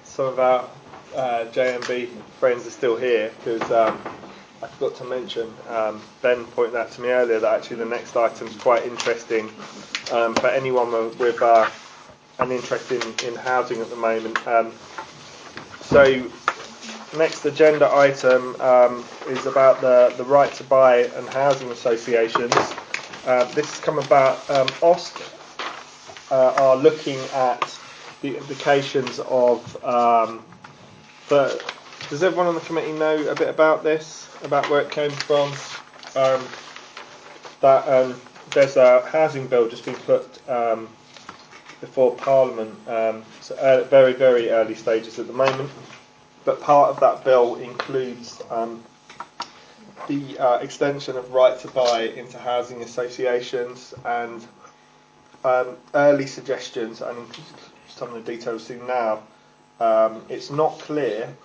some of our JMB friends are still here, because I forgot to mention, Ben pointed out to me earlier that actually the next item is quite interesting for anyone with an interest in housing at the moment. So next agenda item is about the right to buy and housing associations. This has come about. OSC are looking at the implications of. Does everyone on the committee know a bit about this? About where it came from? There's a housing bill just been put before Parliament. So very, very early stages at the moment. But part of that bill includes the extension of right to buy into housing associations, and early suggestions, and some of the details seen now. It's not clear.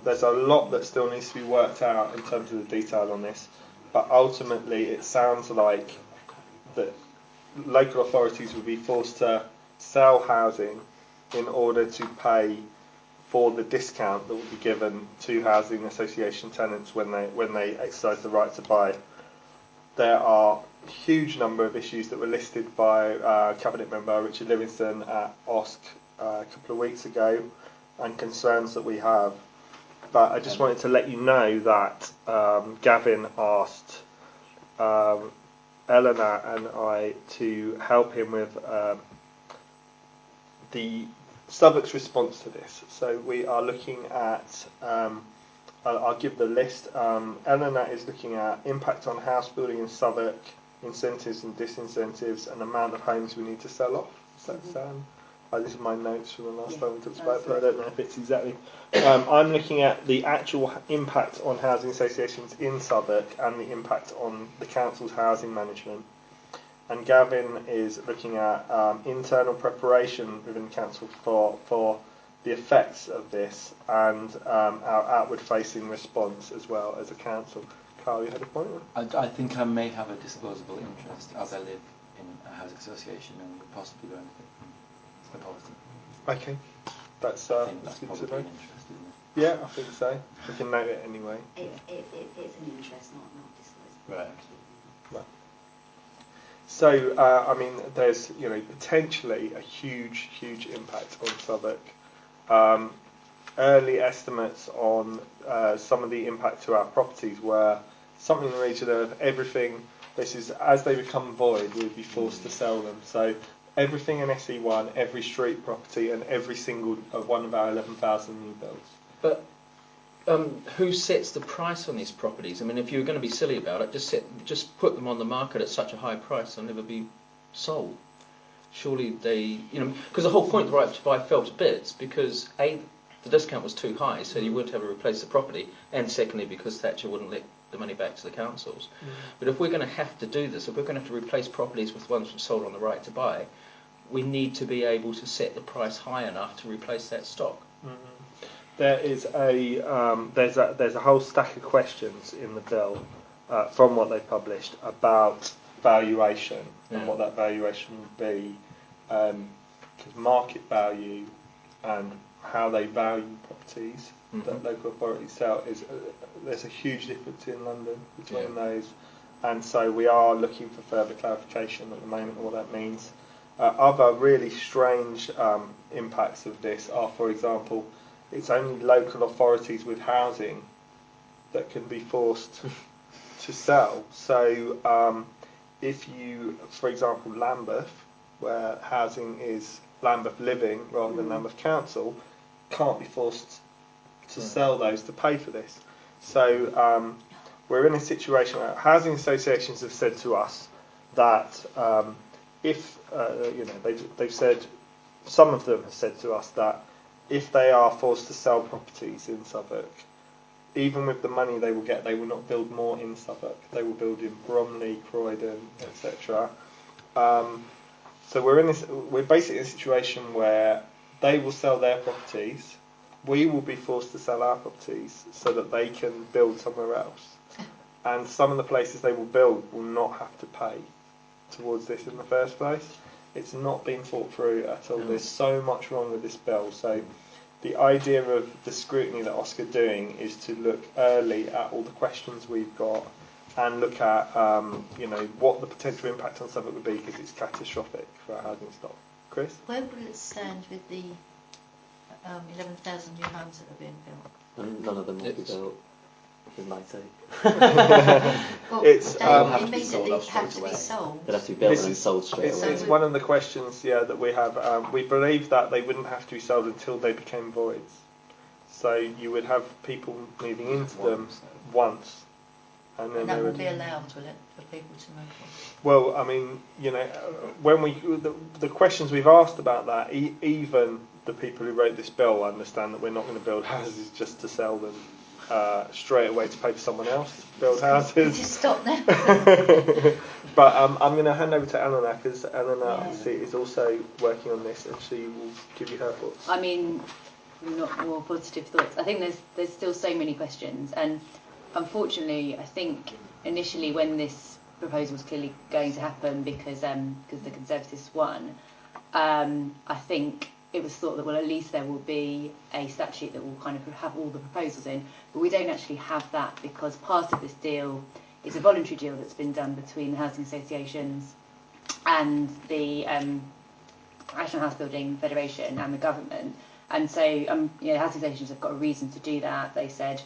There's a lot that still needs to be worked out in terms of the detail on this, but ultimately it sounds like that local authorities will be forced to sell housing in order to pay for the discount that will be given to housing association tenants when they exercise the right to buy. There are a huge number of issues that were listed by Cabinet Member Richard Livingston at OSC a couple of weeks ago, and concerns that we have. But I just wanted to let you know that Gavin asked Eleanor and I to help him with the Southwark's response to this. So we are looking at, I'll give the list. Eleanor is looking at impact on house building in Southwark, incentives and disincentives, and amount of homes we need to sell off. Does that sound? These are my notes from the last time we talked about it, but I don't know if it's exactly. I'm looking at the actual impact on housing associations in Southwark and the impact on the council's housing management. And Gavin is looking at internal preparation within the council for the effects of this, and our outward-facing response as well as a council. Carl, you had a point? I think I may have a disposable interest as I live in a housing association and would possibly learn anything from the policy. Okay, that's I think that's good probably to know. an interest, isn't it? Yeah, I think so. We can note it anyway. It's an interest, not disposable. Right. Right. So, I mean, there's potentially a huge impact on Southwark. Early estimates on some of the impact to our properties were something in the region of everything. This is as they become void, we'd be forced to sell them. So everything in SE1, every street property, and every single one of our 11,000 new builds. But who sets the price on these properties? I mean, if you were going to be silly about it, just put them on the market at such a high price, they'll never be sold. Surely they, because the whole point of the right to buy fell to bits because A, the discount was too high, so you wouldn't have to replace the property, and secondly, because Thatcher wouldn't let the money back to the councils. But if we're going to have to do this, if we're going to have to replace properties with ones sold on the right to buy, we need to be able to set the price high enough to replace that stock. There is there's a whole stack of questions in the bill from what they published about valuation and what that valuation would be, because market value and how they value properties that local authorities sell is there's a huge difference in London between those, and so we are looking for further clarification at the moment on what that means. Other really strange impacts of this are, for example, it's only local authorities with housing that can be forced to sell. So if you, for example, Lambeth, where housing is Lambeth Living rather than Lambeth Council, can't be forced to sell those to pay for this. So we're in a situation where housing associations have said to us that if they've said, some of them have said to us that if they are forced to sell properties in Southwark, even with the money they will get, they will not build more in Southwark. They will build in Bromley, Croydon, etc. So we're basically in a situation where they will sell their properties, we will be forced to sell our properties so that they can build somewhere else. And some of the places they will build will not have to pay towards this in the first place. It's not been thought through at all. There's so much wrong with this bill. So the idea of the scrutiny that Oscar's doing is to look early at all the questions we've got and look at, what the potential impact on Southwark would be, because it's catastrophic for our housing stock. Chris? Where will it stand with the 11,000 new homes that are being built? None of them will be built, in my take. Well, It's, they um, immediately have to be sold. They'd have to be built This and then is- sold straight It's, away. it's one of the questions, that we have. We believe that they wouldn't have to be sold until they became voids. So you would have people moving into them once, and then And they that will would. be allowed, will it, for people to move on? Well, I mean, when the questions we've asked about that, even the people who wrote this bill understand that we're not going to build houses just to sell them straight away to pay for someone else to build houses. Just stop now. But I'm going to hand over to Eleanor, because Eleanor obviously is also working on this, and she will give you her thoughts. I mean, not more positive thoughts. I think there's still so many questions, and unfortunately, I think initially when this proposal was clearly going to happen because the Conservatives won, I think it was thought that, well, at least there will be a statute that will kind of have all the proposals in, but we don't actually have that, because part of this deal is a voluntary deal that's been done between the housing associations and the National House Building Federation and the government. And so the housing associations have got a reason to do that. They said,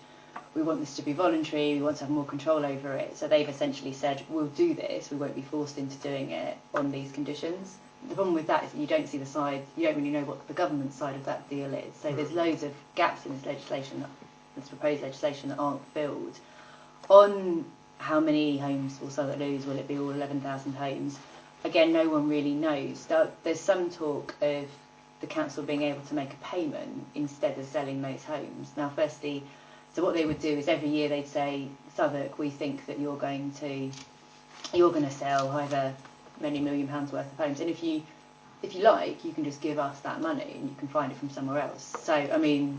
we want this to be voluntary, we want to have more control over it. So they've essentially said, we'll do this, we won't be forced into doing it on these conditions. The problem with that is that you don't see the side, you don't really know what the government side of that deal is. So there's loads of gaps in this legislation, this proposed legislation, that aren't filled. On how many homes will Southwark lose, will it be all 11,000 homes? Again, no one really knows. There's some talk of the council being able to make a payment instead of selling those homes. Now, firstly, so what they would do is every year they'd say, Southwark, we think that you're going to sell either many £1 million worth of homes, and if you like, you can just give us that money and you can find it from somewhere else. So, I mean,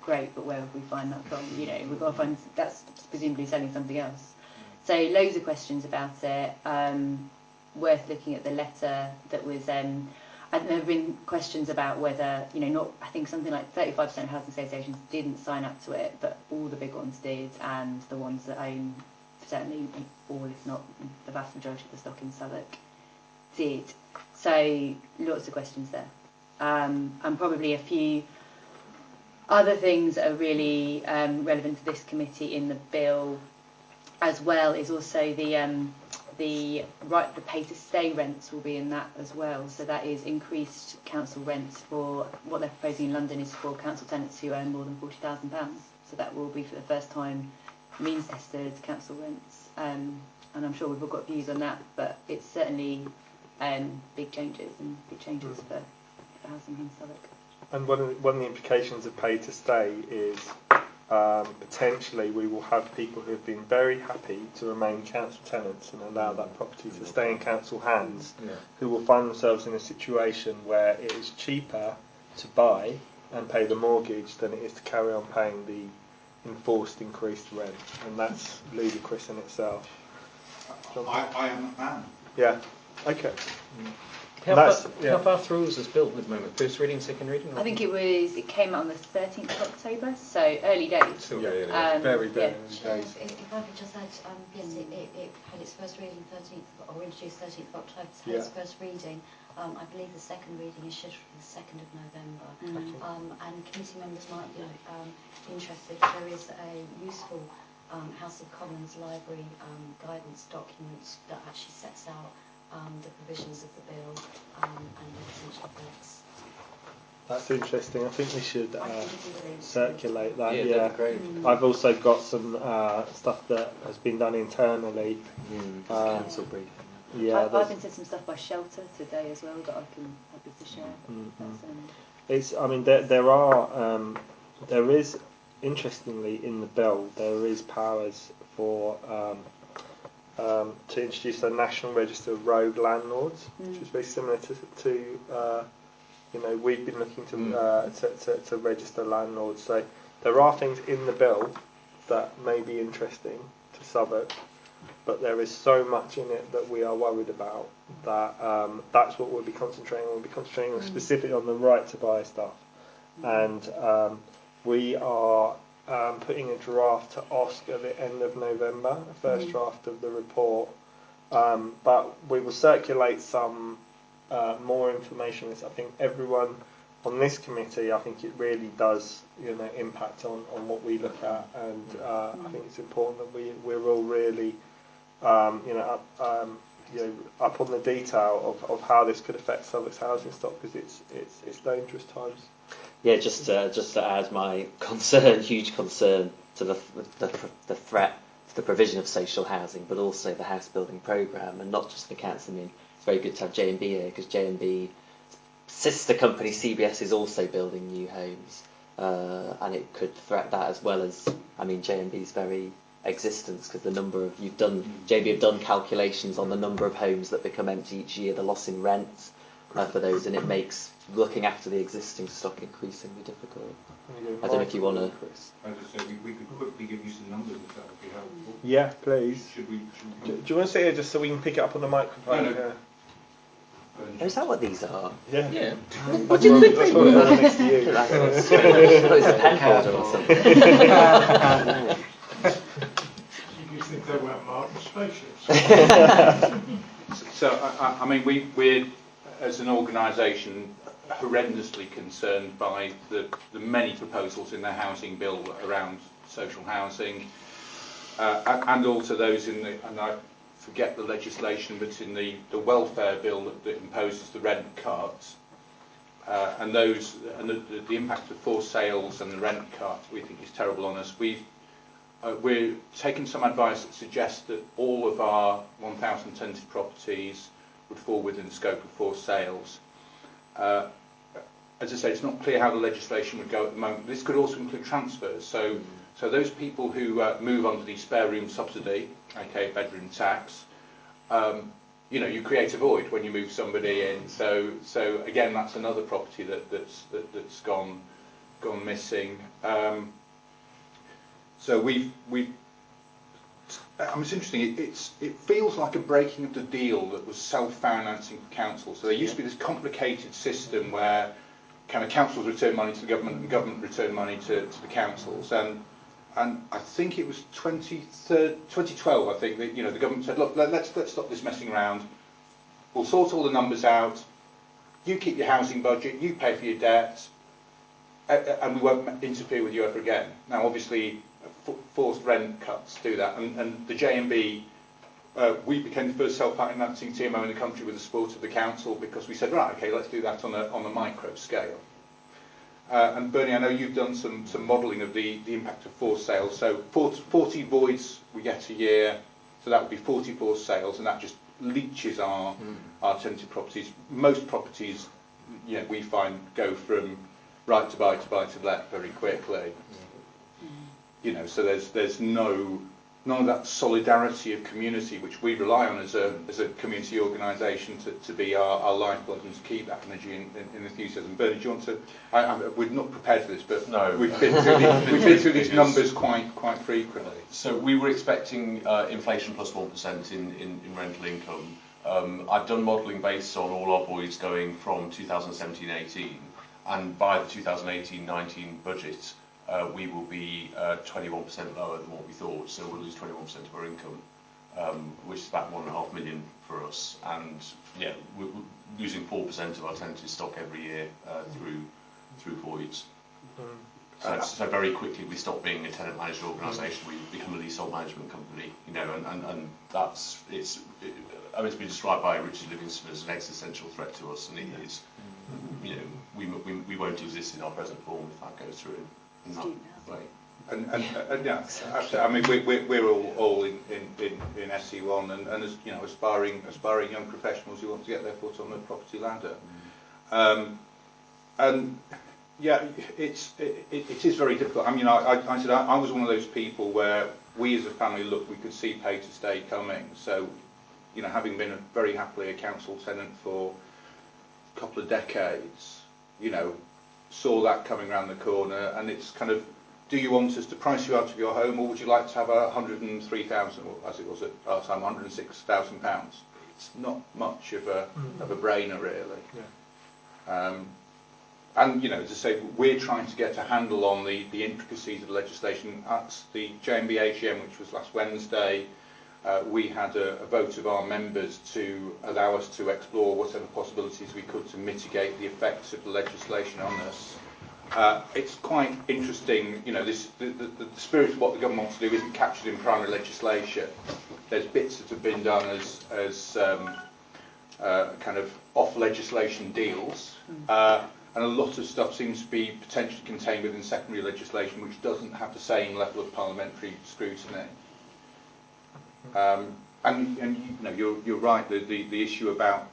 great, but where would we find that from? We've got to find, that's presumably selling something else. So loads of questions about it. Worth looking at the letter that was, and there have been questions about whether, I think something like 35% of housing associations didn't sign up to it, but all the big ones did, and the ones that own certainly all, if not the vast majority of the stock in Southwark, did. So lots of questions there, and probably a few other things that are really relevant to this committee in the bill as well is also the pay to stay rents will be in that as well. So that is increased council rents for what they're proposing in London is for council tenants who earn more than £40,000. So that will be for the first time means tested council rents, and I'm sure we've all got views on that, but it's certainly big changes for housing in Southwark. And one of the implications of pay to stay is potentially we will have people who have been very happy to remain council tenants and allow that property to stay in council hands, who will find themselves in a situation where it is cheaper to buy and pay the mortgage than it is to carry on paying the enforced increased rent, and that's ludicrous in itself. I am a fan. Yeah. Okay. How far through is this bill at the moment? First reading, second reading? I think it came out on the 13th of October, so early days. Still very yeah. early days. If I could just add, yes, it had its first reading introduced 13th of October, so its first reading. I believe the second reading is scheduled for the 2nd of November. And committee members might be interested. There is a useful House of Commons library guidance document that actually sets out the provisions of the bill and the potential effects. That's interesting. I think we should circulate that. Yeah, Yeah, that'd be great. I've also got some stuff that has been done internally. Council briefing. Yeah, I've been sent some stuff by Shelter today as well that I can happy to share. It's. I mean, there is, interestingly, in the bill, there is powers for to introduce a national register of rogue landlords, which is very similar to we've been looking to register landlords. So there are things in the bill that may be interesting to Southwark, but there is so much in it that we are worried about that that's what we'll be concentrating on. We'll be concentrating on specifically on the right to buy stuff, and we are putting a draft to OSC at the end of November, the first draft of the report. But we will circulate some more information. I think everyone on this committee, I think it really does, impact on what we look at, and I think it's important that we're all really, up on the detail of how this could affect Southwark's housing stock, because it's dangerous times. Yeah, just to add my concern, huge concern to the threat to the provision of social housing, but also the house building programme, and not just the council. I mean, it's very good to have J&B here, because J&B sister company CBS is also building new homes, and it could threat that, as well as, J&B's very existence, because the number of J&B have done calculations on the number of homes that become empty each year, the loss in rent for those, and it makes looking after the existing stock increasingly difficult. I don't know if you want to. As I said, we could quickly give you some numbers if that would be helpful. Yeah, please. Should we Do you want to sit here just so we can pick it up on the microphone? No. Oh, is that what these are? Yeah. Yeah. What do you think they were? Next to you. It's a pen holder or something. You think they weren't marked spaceships? So, we're, as an organisation, horrendously concerned by the many proposals in the housing bill around social housing, and also those in the, and I forget the legislation, but in the welfare bill that imposes the rent cut, and those, and the impact of forced sales and the rent cut, we think is terrible on us. We're taking some advice that suggests that all of our 1,000 tenanted properties would fall within the scope of forced sales. As I say, it's not clear how the legislation would go at the moment. This could also include transfers. So those people who move under the spare room subsidy, aka bedroom tax, you create a void when you move somebody in. So again, that's another property that's gone missing. It's interesting. It feels like a breaking of the deal that was self-financing for councils. So there used to be this complicated system where kind of councils return money to the government and government return money to the councils. And I think it was 2012. I think that the government said, look, let's stop this messing around. We'll sort all the numbers out. You keep your housing budget. You pay for your debts, and we won't interfere with you ever again. Now, obviously, forced rent cuts do that, and the J&B, we became the first self-financing TMO in the country with the support of the council, because we said, right, okay, let's do that on a micro scale. And Bernie, I know you've done some modelling of the impact of forced sales. So 40 voids we get a year, so that would be 40 forced sales, and that just leaches our tenanted properties. Most properties, we find go from right to buy to let very quickly. So there's none of that solidarity of community which we rely on as a community organisation to be our lifeblood and to keep that energy and enthusiasm. Bernie, do you want to? We're not prepared for this, but no. we've been through these numbers quite frequently. So we were expecting inflation plus 1% in rental income. I've done modelling based on all our voids going from 2017-18, and by the 2018-19 budget, we will be 21% lower than what we thought, so we'll lose 21% of our income, which is about 1.5 million for us. And yeah, we're losing 4% of our tenanted stock every year through voids. So very quickly we stop being a tenant managed organisation. We become a leasehold management company, and it's been described by Richard Livingston as an existential threat to us, and it is. We won't exist in our present form if that goes through. Way. And yeah, absolutely. We're all in SE1 and as aspiring young professionals who want to get their foot on the property ladder. And yeah, it is very difficult. I said I was one of those people where we as a family we could see pay to stay coming. So having been very happily a council tenant for a couple of decades, saw that coming around the corner, and it's kind of, do you want us to price you out of your home, or would you like to have 103,000, or as it was at our time, £106,000? It's not much of a brainer, really. Yeah. And, as I say, we're trying to get a handle on the intricacies of the legislation. At the JMB AGM, which was last Wednesday, we had a vote of our members to allow us to explore whatever possibilities we could to mitigate the effects of the legislation on us. It's quite interesting, the spirit of what the government wants to do isn't captured in primary legislation. There's bits that have been done as kind of off legislation deals. And a lot of stuff seems to be potentially contained within secondary legislation, which doesn't have the same level of parliamentary scrutiny. You're right. The issue about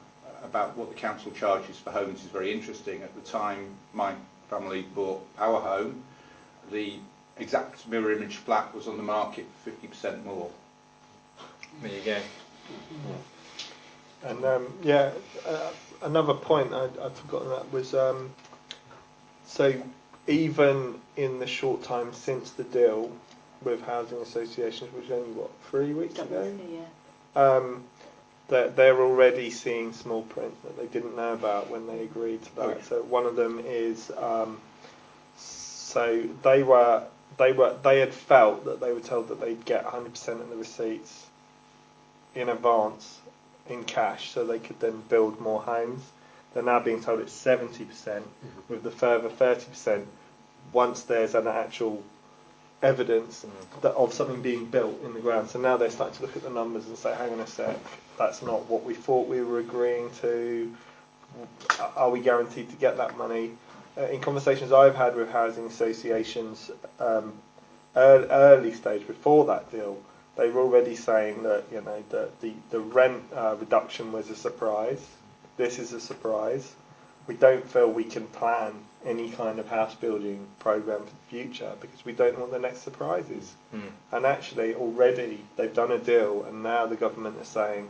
what the council charges for homes is very interesting. At the time my family bought our home, the exact mirror image flat was on the market for 50% more. There you go. And another point I'd forgotten that was so even in the short time since the deal with housing associations, which was only 3 weeks ago, that they're already seeing small print that they didn't know about when they agreed to that. Okay. So one of them is so they had felt that they were told that they'd get 100% of the receipts in advance in cash, so they could then build more homes. They're now being told it's 70%, with the further 30% once there's an actual evidence of something being built in the ground. So now they're starting to look at the numbers and say, hang on a sec, that's not what we thought we were agreeing to. Are we guaranteed to get that money? In conversations I've had with housing associations early stage before that deal, they were already saying that the rent reduction was a surprise. This is a surprise. We don't feel we can plan any kind of house building program for the future because we don't know what the next surprise is. And actually already they've done a deal, and now the government is saying,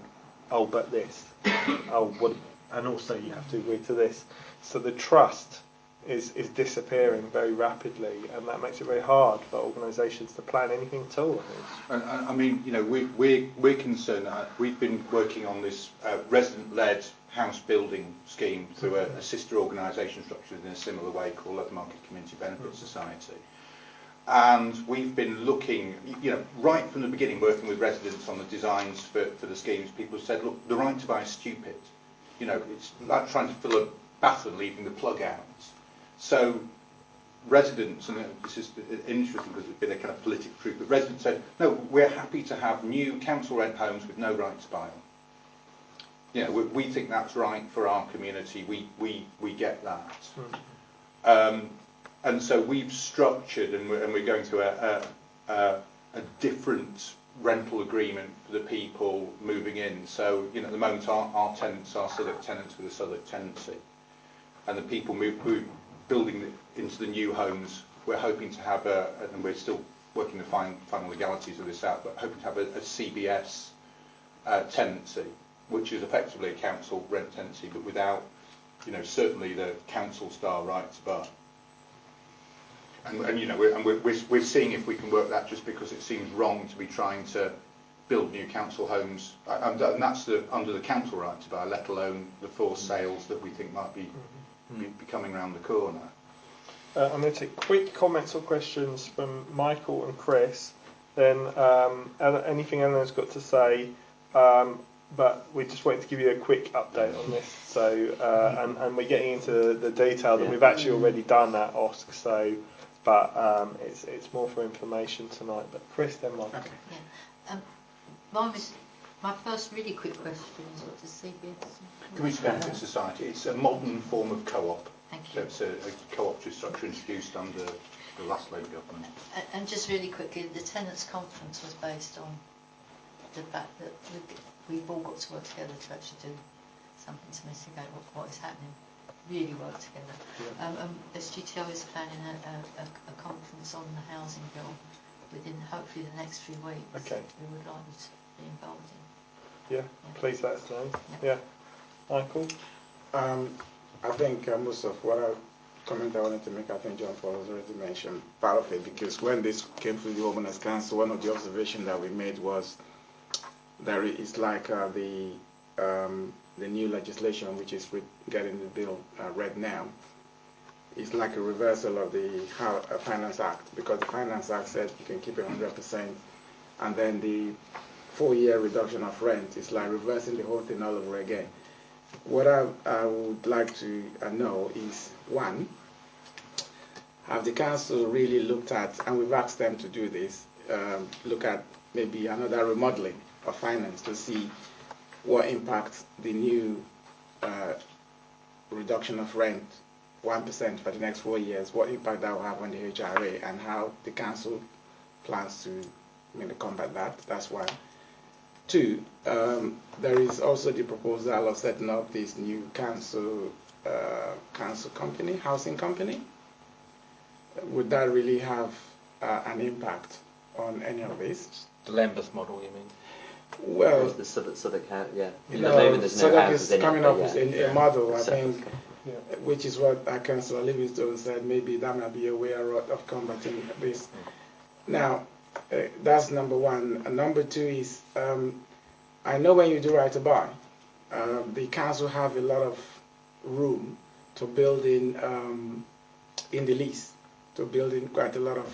oh, but this, and also you have to agree to this. So the trust is disappearing very rapidly, and that makes it very hard for organisations to plan anything at all. I mean, we're concerned. We've been working on this resident-led house building scheme through a sister organisation structured in a similar way called Leather Market Community Benefit Society. And we've been looking, right from the beginning, working with residents on the designs for the schemes. People have said, look, the right to buy is stupid. It's like trying to fill a bath and leaving the plug out. So residents, and this is interesting because it's been a kind of political truth, but residents said, no, we're happy to have new council rent homes with no right to buy them. We think that's right for our community. We get that. And so we've structured, and we're going through a different rental agreement for the people moving in. So at the moment our tenants are Southwark tenants with a Southwark tenancy, and the people building into the new homes, we're hoping to have and we're still working the final legalities of this out, but hoping to have a CBS tenancy, which is effectively a council rent tenancy, but without, certainly the council style right to buy. And we're seeing if we can work that, just because it seems wrong to be trying to build new council homes, and that's under the council right to buy, let alone the forced sales that we think might be coming around the corner. I'm going to take quick comments or questions from Michael and Chris, then anything Eleanor's got to say, but we just wanted to give you a quick update on this. So, and we're getting into the detail that we've actually already done at OSC, so, but it's more for information tonight. But Chris, then Michael. Okay. Yeah. My first really quick question is, what does CBS? Community Benefit Society. It's a modern form of co-op. Thank you. So it's a cooperative structure introduced under the last Labour government. And just really quickly, the tenants' conference was based on the fact that we've all got to work together to actually do something to mitigate what is happening. Really work together. Yeah. SGTO is planning a conference on the housing bill within hopefully the next few weeks. Okay. We would like to be involved in. Yeah, please let us know. Yeah. Michael? I think most of what I wanted to make, I think John Paul has already mentioned part of it, because when this came through the Homeowners Council, one of the observations that we made was that it's like the new legislation which is getting the bill read now. it's like a reversal of the Finance Act, because the Finance Act said you can keep it 100%, and then the 4-year reduction of rent is like reversing the whole thing all over again. What I would like to know is, one, have the council really looked at, and we've asked them to do this, look at maybe another remodeling of finance to see what impact the new reduction of rent, 1% for the next 4 years, what impact that will have on the HRA, and how the council plans to combat that. That's one. Two, there is also the proposal of setting up this new council company, housing company. Would that really have an impact on any of this? The Lambeth model, you mean? Well, the Southwark, yeah. Southwark is coming up with a model, I think, Yeah. which is what Councillor Livingstone said. Maybe that might be a way of combating this. Now, that's number one. And number two is, I know when you do right to buy, the council have a lot of room to build in the lease, to build in quite a lot of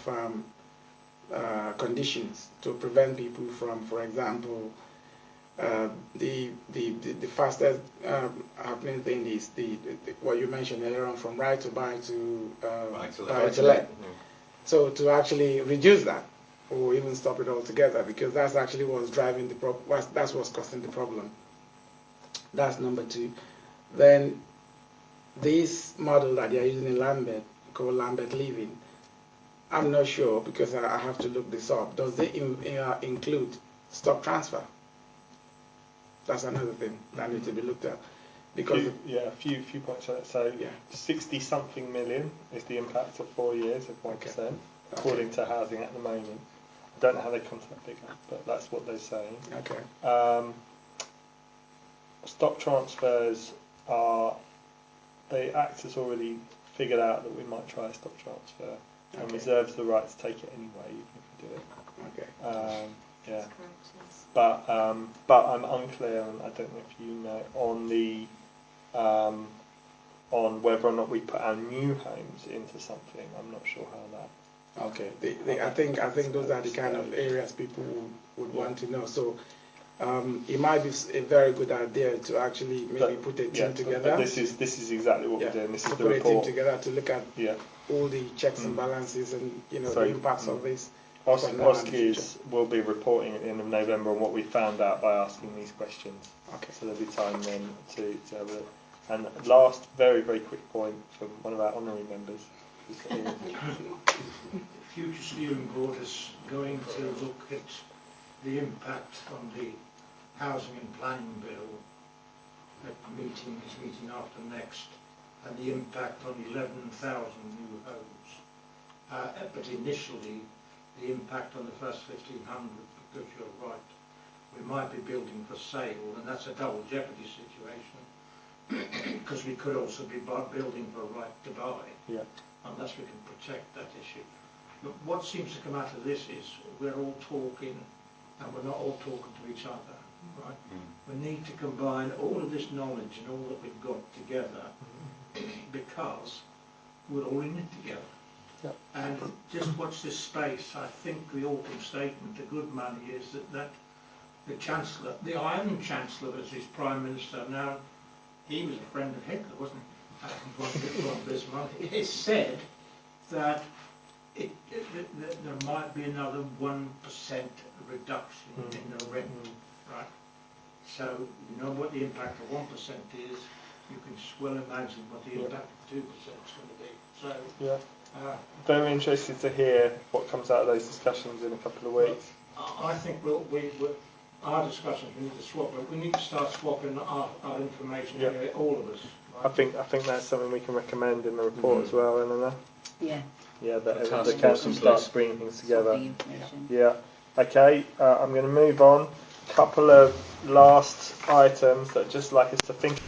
conditions to prevent people from, for example, the fastest happening thing is what you mentioned earlier on, from right to buy to buy to let. So to actually reduce that, or even stop it altogether, because that's actually what's driving the problem. That's what's causing the problem. That's number two. Then this model that they are using in Lambeth, called Lambeth Living, I'm not sure, because I have to look this up. Does it include stock transfer? That's another thing that needs to be looked at. Because a few points on it. So 60-something million is the impact of 4 years of 1%, according to housing at the moment. I don't know how they come to that figure, but that's what they're saying. Okay. Stock transfers the Act has already figured out that we might try a stock transfer, and reserves the right to take it anyway, even if we do it. Okay. Yeah. But I'm unclear, and I don't know if you know, on whether or not we put our new homes into something. I'm not sure how that. Okay. I think those are the kind of areas people would want to know. So it might be a very good idea to actually maybe put a team together. But this is exactly what we're doing. This is the report. Put a team together to look at all the checks and balances and the impacts of this. OSCEs will be reporting at the end of November on what we found out by asking these questions. Okay. So there'll be time then to have a. And last, very, very quick point from one of our honorary members. The future steering board is going to look at the impact on the housing and planning bill at this meeting after next, and the impact on 11,000 new homes. But initially, the impact on the first 1,500, because you're right, we might be building for sale, and that's a double jeopardy situation, because we could also be building for a right to buy, unless we can protect that issue. But what seems to come out of this is we're all talking, and we're not all talking to each other, right? We need to combine all of this knowledge and all that we've got together, because we're all in it together. And just watch this space. I think the autumn statement, the good money is that the Chancellor, the Iron Chancellor as his Prime Minister, now he was a friend of Hitler, wasn't he? He said that there might be another 1% reduction in the rent, right? So you know what the impact of 1% is. You can well imagine what the impact of 2% is going to be. So. Very interested to hear what comes out of those discussions in a couple of weeks. I think our discussions, we need to swap. We need to start swapping our information, all of us. Right? I think that's something we can recommend in the report as well, Eleanor. Yeah. Yeah, that the council starts bringing things together. Yeah. Okay, I'm going to move on. Couple of last items that I'd just like us to think